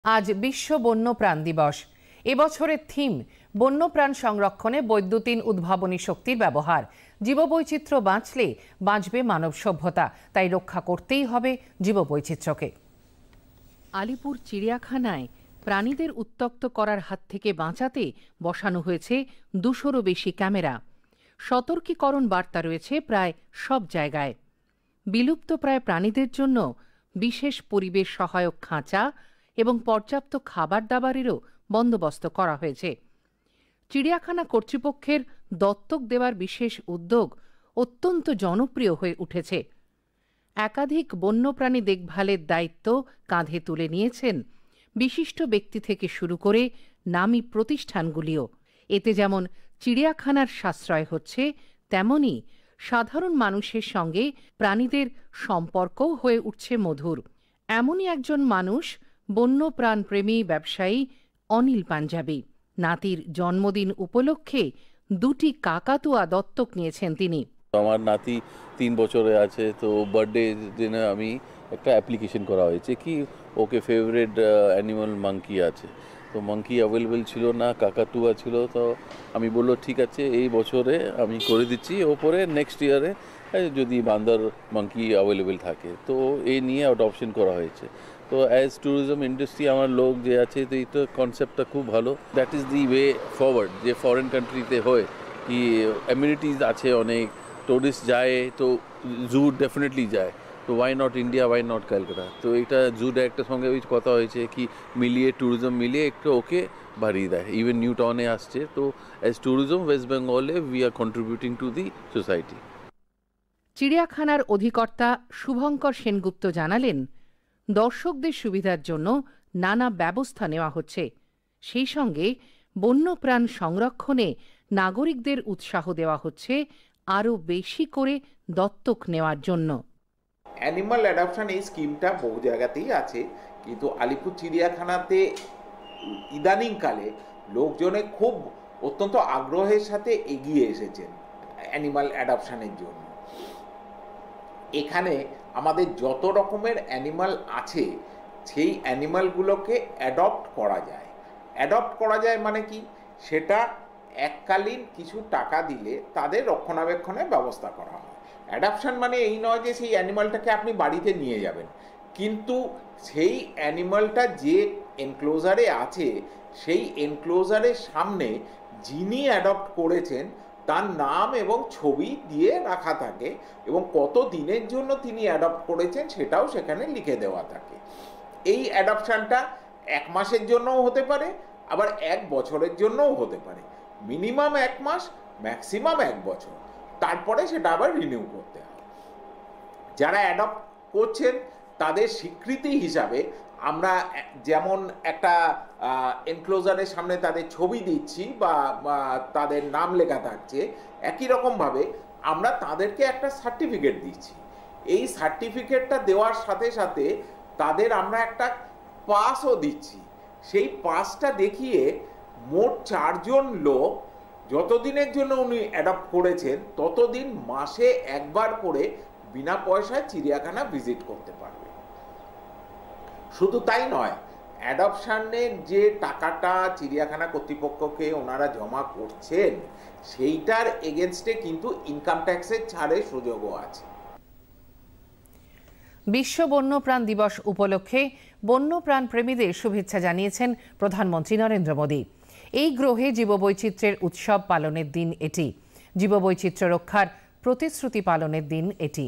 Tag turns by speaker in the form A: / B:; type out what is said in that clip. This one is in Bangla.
A: আজ বিশ্ব বন্যপ্রাণ দিবস। এবছরের থিম বন্যপ্রাণ সংরক্ষণে বৈদ্যুতিন উদ্ভাবনী শক্তির ব্যবহার। জীববৈচিত্র্য বাঁচলে বাঁচবে মানব সভ্যতা, তাই রক্ষা করতেই হবে জীববৈচিত্র্যকে। আলিপুর চিড়িয়াখানায় প্রাণীদের উত্ত্যক্ত করার হাত থেকে বাঁচাতে বসানো হয়েছে 200-রও বেশি ক্যামেরা। সতর্কীকরণ বার্তা রয়েছে প্রায় সব জায়গায়। বিলুপ্ত প্রায় প্রাণীদের জন্য বিশেষ পরিবেশ সহায়ক খাঁচা এবং পর্যাপ্ত খাবার দাবারেরও বন্দোবস্ত করা হয়েছে। চিড়িয়াখানা কর্তৃপক্ষের দত্তক দেওয়ার বিশেষ উদ্যোগ অত্যন্ত জনপ্রিয় হয়ে উঠেছে। একাধিক বন্যপ্রাণী দেখভালের দায়িত্ব কাঁধে তুলে নিয়েছেন বিশিষ্ট ব্যক্তি থেকে শুরু করে নামী প্রতিষ্ঠানগুলিও। এতে যেমন চিড়িয়াখানার সাশ্রয় হচ্ছে, তেমনি সাধারণ মানুষের সঙ্গে প্রাণীদের সম্পর্কও হয়ে উঠছে মধুর। এমনই একজন মানুষ বন্যপ্রাণপ্রেমী ব্যবসায়ী অনিল পাঞ্জাবি। নাতির জন্মদিন উপলক্ষে 2টি কাকাতুয়া দত্তক নিয়েছেন তিনি।
B: আমার নাতি 3 বছরে আছে, তো বার্থডে দিনে আমি একটা অ্যাপ্লিকেশন করা হয়েছে কি ওকে ফেভারিট অ্যানিমাল মাঙ্কি আছে, তো মাঙ্কি অ্যাভেলেবেল ছিল না, কাকাতুয়া ছিল। তো আমি বললো ঠিক আছে, এই বছরে আমি করে দিচ্ছি, ওপরে নেক্সট ইয়ারে যদি বান্দর মাঙ্কি অ্যাভেলেবেল থাকে, তো এই নিয়ে অ্যাডপশন করা হয়েছে। তো অ্যাজ ট্যুরিজম ইন্ডাস্ট্রি আমার লোক যে আছে, তো এইটা কনসেপ্টটা খুব ভালো। That is the way forward, যে ফরেন কান্ট্রিতে হয় কি অ্যামিউনিটিস আছে অনেক, টুরিস্ট যায়, তো জু ডেফিনেটলি যায়, তো why not India, why not Calcutta. তো এটা জু ডাইরেক্টরের সঙ্গে কথা হয়েছে কি মিলিয়ে ট্যুরিজম মিলিয়ে একটু ওকে বাড়িয়ে দেয়। ইভেন নিউ টাউনে আসছে, তো অ্যাজ ট্যুরিজম ওয়েস্ট বেঙ্গলে we are contributing to the society.
A: চিড়িয়াখানার অধিকর্তা শুভঙ্কর সেনগুপ্ত জানালেন, দর্শকদের সুবিধার জন্য নানা ব্যবস্থা নেওয়া হচ্ছে। সেই সঙ্গে বন্যপ্রাণ সংরক্ষণে নাগরিকদের উৎসাহ দেওয়া হচ্ছে আরও বেশি করে দত্তক নেওয়ার জন্য।
C: অ্যানিমাল অ্যাডপশন এই স্কিমটা বহু জায়গাতেই আছে, কিন্তু আলিপুর চিড়িয়াখানাতে ইদানিংকালে লোকজনে খুব অত্যন্ত আগ্রহের সাথে এগিয়ে এসেছেন অ্যানিমাল অ্যাডপশনের জন্য। এখানে আমাদের যত রকমের অ্যানিমাল আছে, সেই অ্যানিমালগুলোকে অ্যাডপ্ট করা যায়। অ্যাডপ্ট করা যায় মানে কি, সেটা এককালীন কিছু টাকা দিলে তাদের রক্ষণাবেক্ষণের ব্যবস্থা করা হয়। অ্যাডপশন মানে এই নয় যে সেই অ্যানিমালটাকে আপনি বাড়িতে নিয়ে যাবেন, কিন্তু সেই অ্যানিমালটা যে এনক্লোজারে আছে, সেই এনক্লোজারের সামনে যিনি অ্যাডপ্ট করেছেন তার নাম এবং ছবি দিয়ে রাখা থাকে, এবং কত দিনের জন্য তিনি অ্যাডপ্ট করেছেন সেটাও সেখানে লিখে দেওয়া থাকে। এই অ্যাডপশনটা 1 মাসের জন্যও হতে পারে, আবার 1 বছরের জন্যও হতে পারে। মিনিমাম 1 মাস, ম্যাক্সিমাম 1 বছর, তারপরে সেটা আবার রিনিউ করতে হয়। যারা অ্যাডপ্ট করছেন তাদের স্বীকৃতি হিসাবে আমরা যেমন একটা এনক্লোজারের সামনে তাদের ছবি দিচ্ছি বা তাদের নাম লেখা থাকছে, একই রকমভাবে আমরা তাদেরকে একটা সার্টিফিকেট দিচ্ছি। এই সার্টিফিকেটটা দেওয়ার সাথে সাথে তাদের আমরা একটা পাসও দিচ্ছি। সেই পাসটা দেখিয়ে মোট 4 জন লোক যতদিনের জন্য উনি অ্যাডপ্ট করেছেন ততদিন মাসে একবার করে বিনা পয়সায় চিড়িয়াখানা ভিজিট করতে পারবে। শুধু তাই নয়, অ্যাডপশনের যে টাকাটা চিড়িয়াখানা কর্তৃপক্ষকে ওনারা জমা করছেন, সেইটার এগেনস্টে কিন্তু ইনকাম ট্যাক্সের ছাড়ের সুযোগও আছে।
A: বিশ্ব বন্যপ্রাণ দিবস উপলক্ষে বন্যপ্রাণ প্রেমীদের শুভেচ্ছা জানিয়েছেন প্রধানমন্ত্রী নরেন্দ্র মোদী। এই গ্রহে জীববৈচিত্র্যের উৎসব পালনের দিন এটি, জীববৈচিত্র্য রক্ষার প্রতিশ্রুতি পালনের দিন এটি।